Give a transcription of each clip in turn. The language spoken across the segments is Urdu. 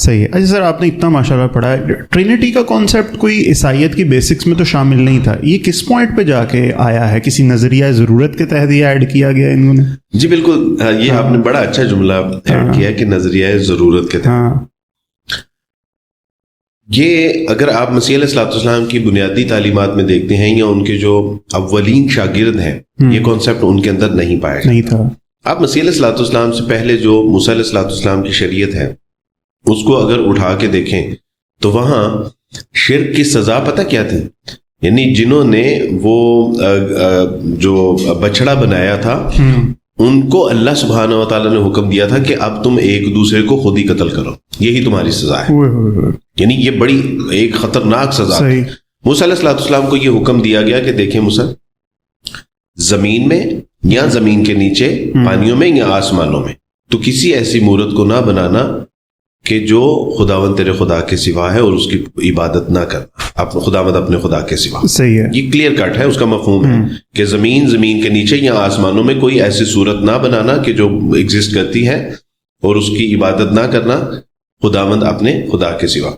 صحیح ہے. اچھا سر, آپ نے اتنا ماشاءاللہ پڑھا ہے, ٹرینٹی کا کانسیپٹ کوئی عیسائیت کی بیسکس میں تو شامل نہیں تھا, یہ کس پوائنٹ پہ جا کے آیا ہے؟ کسی نظریہ ضرورت کے تحت یہ ایڈ کیا گیا انہوں نے؟ جی بالکل, یہ آپ نے بڑا اچھا جملہ ایڈ کیا کہ نظریہ ضرورت کے تحت. یہ اگر آپ مسیح علیہ السلام کی بنیادی تعلیمات میں دیکھتے ہیں یا ان کے جو اولین شاگرد ہیں, یہ کانسیپٹ ان کے اندر نہیں پایا نہیں تھا. آپ مسیح علیہ السلام سے پہلے جو موسیٰ علیہ السلام کی شریعت ہے اس کو اگر اٹھا کے دیکھیں تو وہاں شرک کی سزا پتہ کیا تھی؟ یعنی جنہوں نے وہ جو بچڑا بنایا تھا ان کو اللہ سبحانہ و تعالیٰ نے حکم دیا تھا کہ اب تم ایک دوسرے کو خود ہی قتل کرو, یہی تمہاری سزا ہے. یعنی یہ بڑی ایک خطرناک سزا ہے. موسیٰ علیہ السلام کو یہ حکم دیا گیا کہ دیکھیں موسیٰ, زمین میں یا زمین کے نیچے پانیوں میں یا آسمانوں میں تو کسی ایسی مورت کو نہ بنانا کہ جو خداوند تیرے خدا کے سوا ہے اور اس کی عبادت نہ کرنا, خداوند اپنے خدا کے سوا. صحیح ہے, یہ کلیئر کٹ ہے, اس کا مفہوم ہے کہ زمین کے نیچے یا آسمانوں میں کوئی ایسی صورت نہ بنانا کہ جو ایگزسٹ کرتی ہے اور اس کی عبادت نہ کرنا خداوند اپنے خدا کے سوا.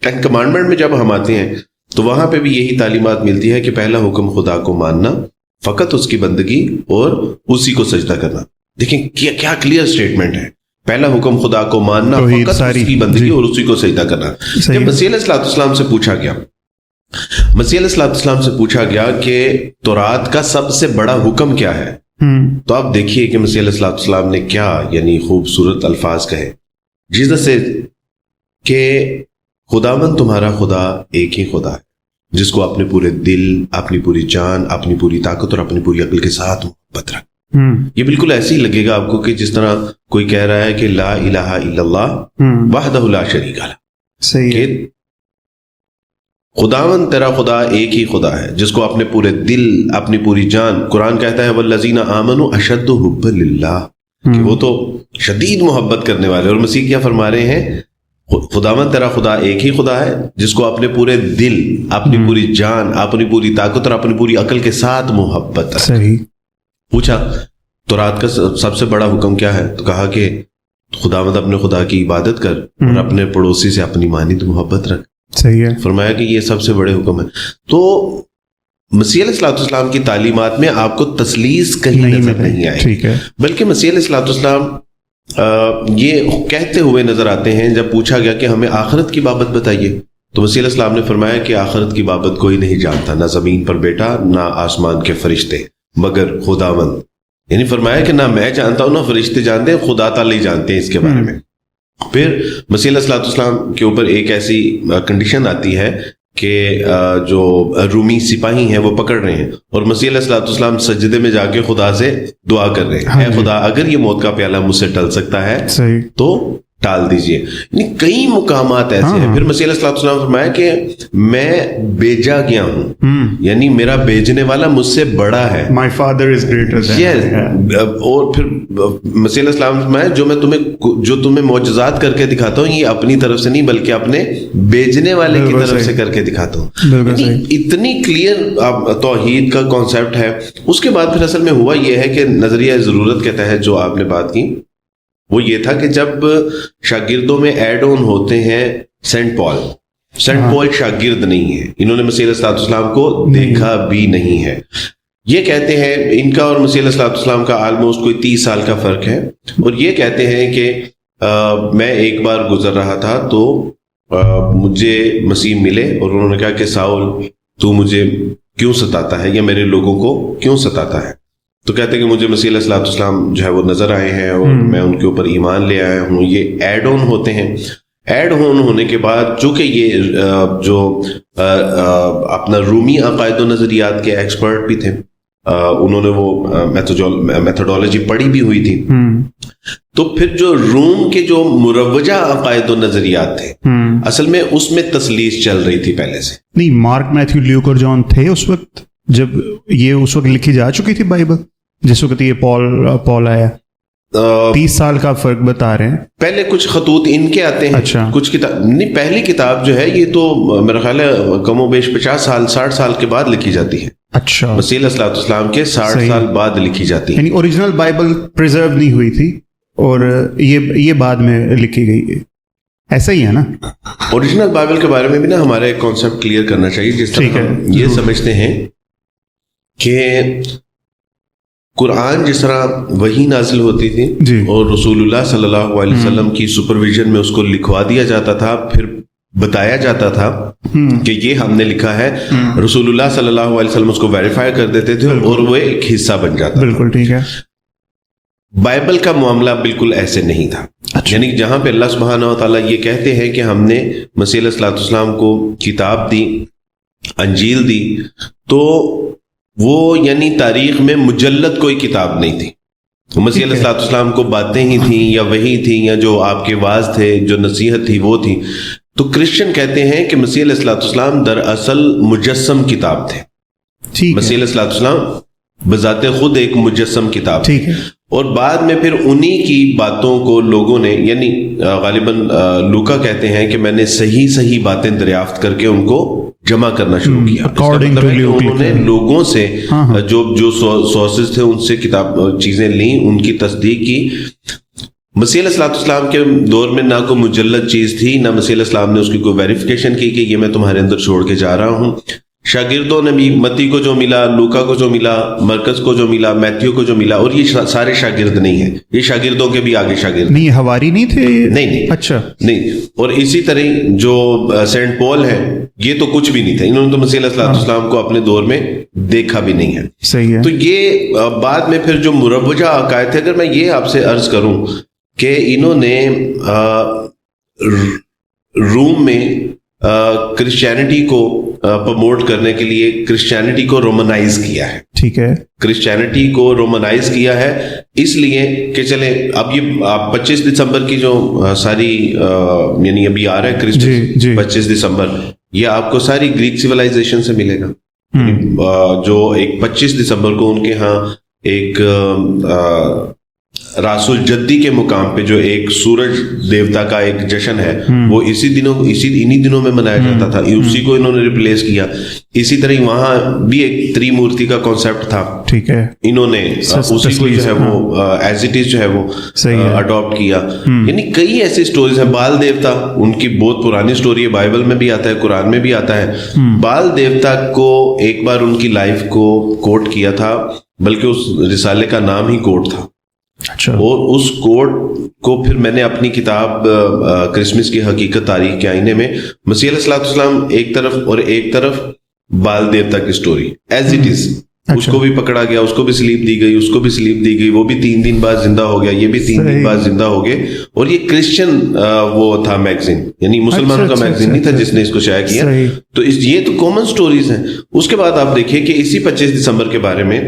ٹین کمانڈمنٹ میں جب ہم آتے ہیں تو وہاں پہ بھی یہی تعلیمات ملتی ہے کہ پہلا حکم خدا کو ماننا, فقط اس کی بندگی اور اسی کو سجدہ کرنا. دیکھیں کیا کلیئر سٹیٹمنٹ ہے, پہلا حکم خدا کو ماننا, فقط اس کی بندگی اور اسی کو سجدہ کرنا. جب مسیح علیہ السلام سے پوچھا گیا کہ تورات کا سب سے بڑا حکم کیا ہے, تو آپ دیکھیے کہ مسیح علیہ السلام نے کیا یعنی خوبصورت الفاظ کہے. جیسس سے کہ خداوند تمہارا خدا ایک ہی خدا ہے جس کو اپنے پورے دل, اپنی پوری جان, اپنی پوری طاقت اور اپنی پوری عقل کے ساتھ محبت رکھ. یہ بالکل ایسے ہی لگے گا آپ کو کہ جس طرح کوئی کہہ رہا ہے کہ لا الہ الا اللہ وحدہ لا شریک لہ. صحیح ہے, خداوند تیرا خدا ایک ہی خدا ہے جس کو اپنے پورے دل, اپنی پوری جان, قرآن کہتا ہے والذین آمنوا اشد حبا للہ, کہ وہ تو شدید محبت کرنے والے. اور مسیح کیا فرما رہے ہیں؟ خداوند تیرا خدا ایک ہی خدا ہے جس کو اپنے پورے دل, اپنی پوری جان, اپنی پوری طاقت اور اپنی پوری عقل کے ساتھ محبت. صحیح. پوچھا تورات کا سب سے بڑا حکم کیا ہے, تو کہا کہ خداوند اپنے خدا کی عبادت کر اور اپنے پڑوسی سے اپنی مانند محبت رکھ. صحیح ہے. فرمایا کہ یہ سب سے بڑے حکم ہے. تو مسیح علیہ السلام کی تعلیمات میں آپ کو تثلیث کہیں نظر نہیں آئے, ٹھیک ہے, بلکہ مسیح علیہ السلام یہ کہتے ہوئے نظر آتے ہیں. جب پوچھا گیا کہ ہمیں آخرت کی بابت بتائیے تو مسیح علیہ السلام نے فرمایا کہ آخرت کی بابت کوئی نہیں جانتا, نہ زمین پر بیٹا نہ آسمان کے فرشتے, مگر خداوند. یعنی فرمایا کہ نہ میں جانتا ہوں نہ فرشتے جانتے ہیں, خدا تعالی جانتے ہیں اس کے بارے میں. پھر مسیح علیہ السلام کے اوپر ایک ایسی کنڈیشن آتی ہے کہ جو رومی سپاہی ہیں وہ پکڑ رہے ہیں اور مسیح علیہ السلام سجدے میں جا کے خدا سے دعا کر رہے ہیں, اے خدا اگر یہ موت کا پیالہ مجھ سے ٹل سکتا ہے تو ٹال دیجئے. یعنی کئی مقامات ایسے ہیں. پھر مسیح علیہ السلام فرمایا کہ میں بھیجا گیا ہوں, یعنی میرا بھیجنے والا مجھ سے بڑا ہے. My father is greater than. اور پھر مسیح علیہ السلام فرمایا جو تمہیں معجزات کر کے دکھاتا ہوں یہ اپنی طرف سے نہیں بلکہ اپنے بھیجنے والے کی طرف سے کر کے دکھاتا ہوں. اتنی کلیئر توحید کا کانسیپٹ ہے. اس کے بعد پھر اصل میں ہوا یہ ہے کہ نظریہ ضرورت کے تحت جو آپ نے بات کی وہ یہ تھا کہ جب شاگردوں میں ایڈ آن ہوتے ہیں سینٹ پال شاگرد نہیں ہے, انہوں نے مسیح علیہ السلام کو دیکھا بھی نہیں ہے. یہ کہتے ہیں ان کا اور مسیح علیہ السلام کا آلموسٹ کوئی 30 سال کا فرق ہے, اور یہ کہتے ہیں کہ میں ایک بار گزر رہا تھا تو مجھے مسیح ملے اور انہوں نے کہا کہ ساؤل تو مجھے کیوں ستاتا ہے یا میرے لوگوں کو کیوں ستاتا ہے. تو کہتے ہیں کہ مجھے مسیح علیہ السلام جو ہے وہ نظر آئے ہیں اور میں ان کے اوپر ایمان لے آیا ہوں. یہ ایڈ آن ہوتے ہیں. ایڈ آن ہونے کے بعد چونکہ یہ جو اپنا رومی عقائد و نظریات کے ایکسپرٹ بھی تھے, انہوں نے وہ میتھڈولوجی پڑھی بھی ہوئی تھی, تو پھر جو روم کے جو مروجہ عقائد و نظریات تھے اصل میں اس میں تثلیث چل رہی تھی پہلے سے. نہیں, مارک, میتھیو, لیوک اور جان تھے اس وقت جب یہ اس وقت لکھی جا چکی تھی بائبل, جس وقت یہ پال آیا. 30 سال کا فرق بتا رہے ہیں. پہلے کچھ خطوط ان کے آتے ہیں. اچھا. کچھ کتاب نہیں, پہلی کتاب جو ہے یہ تو میرا خیال ہے کم و بیش 50 سال 60 سال کے بعد لکھی جاتی ہے. اچھا. مسیح علیہ السلام کے 60 سال بعد لکھی جاتی ہے. یعنی اوریجنل بائبل پریزرو نہیں ہوئی تھی. اور یہ بعد میں لکھی گئی ہے، ایسا ہی ہے نا؟ اوریجنل بائبل کے بارے میں بھی نا ہمارا ایک کانسیپٹ کلیئر کرنا چاہیے. جس طرح ہم یہ سمجھتے ہیں کہ قرآن جس طرح وحی نازل ہوتی تھی اور رسول اللہ صلی اللہ علیہ وسلم کی سپرویژن میں اس کو لکھوا دیا جاتا تھا، پھر بتایا جاتا تھا کہ یہ ہم نے لکھا ہے، رسول اللہ صلی اللہ علیہ وسلم اس کو ویریفائی کر دیتے تھے اور وہ ایک حصہ بن جاتا. بالکل ٹھیک ہے. بائبل کا معاملہ بالکل ایسے نہیں تھا. یعنی جہاں پہ اللہ سبحانہ و تعالیٰ یہ کہتے ہیں کہ ہم نے مسیح علیہ السلام کو کتاب دی، انجیل دی، تو وہ یعنی تاریخ میں مجلد کوئی کتاب نہیں تھی. مسیح علیہ السلام کو باتیں ہی تھیں یا وحی تھیں یا جو آپ کے واعظ تھے، جو نصیحت تھی وہ تھی. تو کرسچن کہتے ہیں کہ مسیح علیہ السلام دراصل مجسم کتاب تھے. مسیح علیہ السلام بذات خود ایک مجسم کتاب تھی، اور بعد میں پھر انہی کی باتوں کو لوگوں نے، یعنی غالباً لوکا کہتے ہیں کہ میں نے صحیح باتیں دریافت کر کے ان کو جمع کرنا شروع کیا. انہوں نے لوگوں سے جو سورسز تھے ان سے کتاب چیزیں لیں، ان کی تصدیق کی. مسیح علیہ السلام کے دور میں نہ کوئی مجلد چیز تھی، نہ مسیح علیہ السلام نے اس کی کوئی ویریفیکیشن کی کہ یہ میں تمہارے اندر چھوڑ کے جا رہا ہوں. شاگردوں نے بھی متی کو جو ملا، لوکا کو جو ملا، مرکز کو جو ملا، میتھیو کو جو ملا، اور یہ سارے شاگرد نہیں ہیں، یہ شاگردوں کے بھی آگے شاگرد نہیں، حواری نہیں تھے. نہیں اچھا نہیں. اور اسی طرح جو سینٹ پول ہے، یہ تو کچھ بھی نہیں تھے، انہوں نے تو مسیح علیہ السلام کو اپنے دور میں دیکھا بھی نہیں ہے. صحیح ہے. تو یہ بعد میں پھر جو مروجہ عقائد تھے، اگر میں یہ آپ سے عرض کروں کہ انہوں نے روم میں کرسچینٹی کو پروموٹ کرنے کے لیے کرسچینٹی کو رومنائز کیا ہے. ٹھیک ہے. کرسچینٹی کو رومنائز کیا ہے اس لیے کہ چلے اب یہ 25 دسمبر کی جو ساری یعنی ابھی آ رہا ہے کرسمس 25 دسمبر، یہ آپ کو ساری گریک سیولائزیشن سے ملے گا. جو ایک 25 دسمبر کو ان کے ہاں ایک راس الجدی کے مقام پہ جو ایک سورج دیوتا کا ایک جشن ہے، وہ انہی دنوں میں منایا جاتا تھا. اسی کو انہوں نے ریپلیس کیا. اسی طرح وہاں بھی ایک تری مورتی کا کانسیپٹ تھا. ٹھیک ہے. انہوں نے اسی کو جو ہے وہ ایز اٹ از جو ہے وہ اڈاپٹ کیا. یعنی کئی ایسی سٹوریز ہیں. بال دیوتا ان کی بہت پرانی سٹوری ہے، بائبل میں بھی آتا ہے، قرآن میں بھی آتا ہے. بال دیوتا کو ایک بار ان کی لائف کو کوٹ کیا تھا، بلکہ اس رسالے کا نام ہی کوٹ تھا. اور اس کوڈ کو پھر میں نے اپنی کتاب کرسمس کی حقیقت تاریخ کے آئینے میں مسیح علیہ السلام ایک طرف اور ایک طرف بال دیوتا کی سٹوری ایز اٹ از. اس کو بھی پکڑا گیا، اس کو بھی سلیپ دی گئی، اس کو بھی سلیپ دی گئی، وہ بھی 3 دن بعد زندہ ہو گیا، یہ بھی 3 دن بعد زندہ ہو گئے. اور یہ کرسچن وہ تھا میگزین، یعنی مسلمانوں کا میگزین نہیں تھا جس نے اس کو شائع کیا. تو یہ تو کامن سٹوریز ہیں. اس کے بعد آپ دیکھیں کہ اسی 25 دسمبر کے بارے میں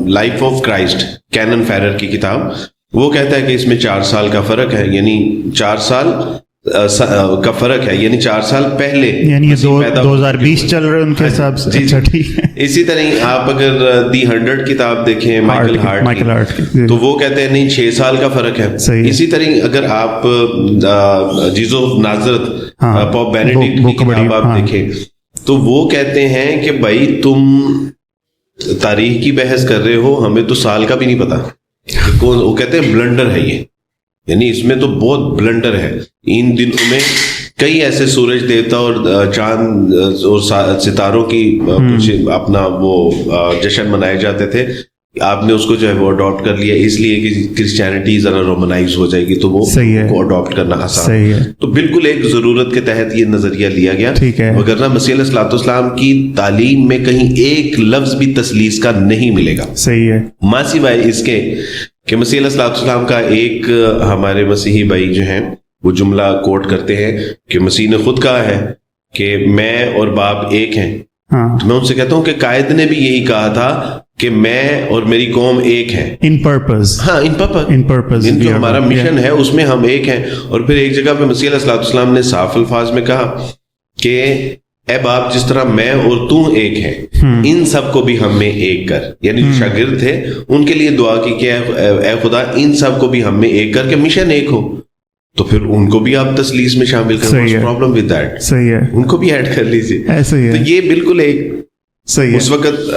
لائف آف کرائسٹ، کینن فیرر کی کتاب، وہ کہتا ہے کہ اس میں 4 سال کا فرق ہے، یعنی 4 سال کا فرق ہے، یعنی 4 سال پہلے، یعنی 2020 چل رہے ان کے حساب سے. اسی طرح آپ اگر دی 100 کتاب دیکھیں مائیکل ہارٹ کی، تو وہ کہتے ہیں نہیں 6 سال کا فرق ہے. اسی طرح اگر آپ جیزس آف نازرت پوپ بینیڈکٹ کی کتاب آپ دیکھیں، تو وہ کہتے ہیں کہ بھائی تم تاریخ کی بحث کر رہے ہو، ہمیں تو سال کا بھی نہیں پتا. وہ کہتے ہیں بلنڈر ہے یہ، یعنی اس میں تو بہت بلنڈر ہے. ان دنوں میں کئی ایسے سورج دیوتا اور چاند اور ستاروں کی کچھ اپنا وہ جشن منائے جاتے تھے. آپ نے اس کو جو ہے وہ اڈاپٹ کر لیا اس لیے کہ کرسچینٹی ذرا رومنائز ہو جائے گی، تو وہ کو اڈاپٹ کرنا آسان ہے. تو بالکل ایک ضرورت کے تحت یہ نظریہ لیا گیا، وگرنہ مسیح علیہ السلام کی تعلیم میں کہیں ایک لفظ بھی تثلیث کا نہیں ملے گا. صحیح ہے. ماں سوائے اس کے کہ مسیح علیہ السلام کا ایک ہمارے مسیحی بھائی جو ہیں وہ جملہ کوٹ کرتے ہیں کہ مسیح نے خود کہا ہے کہ میں اور باپ ایک ہیں. تو میں ان سے کہتا ہوں کہ قائد نے بھی یہی کہا تھا کہ میں اور میری قوم ایک ہیں ان پرپز. ہاں ان پرپز جو ہمارا مشن ہے اس میں ہم ایک ہیں. اور پھر ایک جگہ پہ مسیح علیہ السلام نے صاف الفاظ میں کہا کہ اے باپ جس طرح میں اور تو ایک ہیں، ان سب کو بھی ہم میں ایک کر. یعنی جو شاگرد تھے ان کے لیے دعا کی کہ اے خدا ان سب کو بھی ہم میں ایک کر کے مشن ایک ہو. تو پھر ان کو بھی آپ تثلیث میں شامل کریں. Problem with that. صحیح ہے. ان کو بھی ایڈ کر لیجیے. ایسے تو یہ بالکل ایک صحیح. اس وقت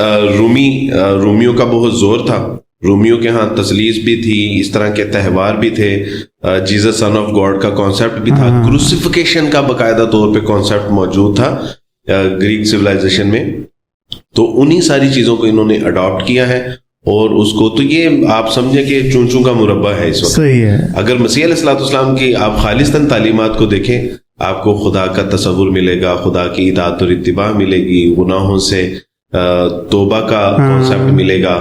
رومیوں کا بہت زور تھا رومیو کے ہاں تسلیس بھی تھی, اس طرح کے تہوار بھی تھے, جیزس سن آف گاڈ کا کانسیپٹ بھی تھا, کروسیفیکیشن کا باقاعدہ طور پہ کانسیپٹ موجود تھا گریک سویلائزیشن میں. تو انہی ساری چیزوں کو انہوں نے اڈاپٹ کیا ہے, اور اس کو تو یہ آپ سمجھیں کہ چون چون کا مربع ہے اس وقت. صحیح ہے. اگر مسیح علیہ الصلوۃ والسلام کی آپ خالصتاً تعلیمات کو دیکھیں, آپ کو خدا کا تصور ملے گا, خدا کی اطاعت اور اتباع ملے گی, گناہوں سے توبہ کا کانسیپٹ ملے گا,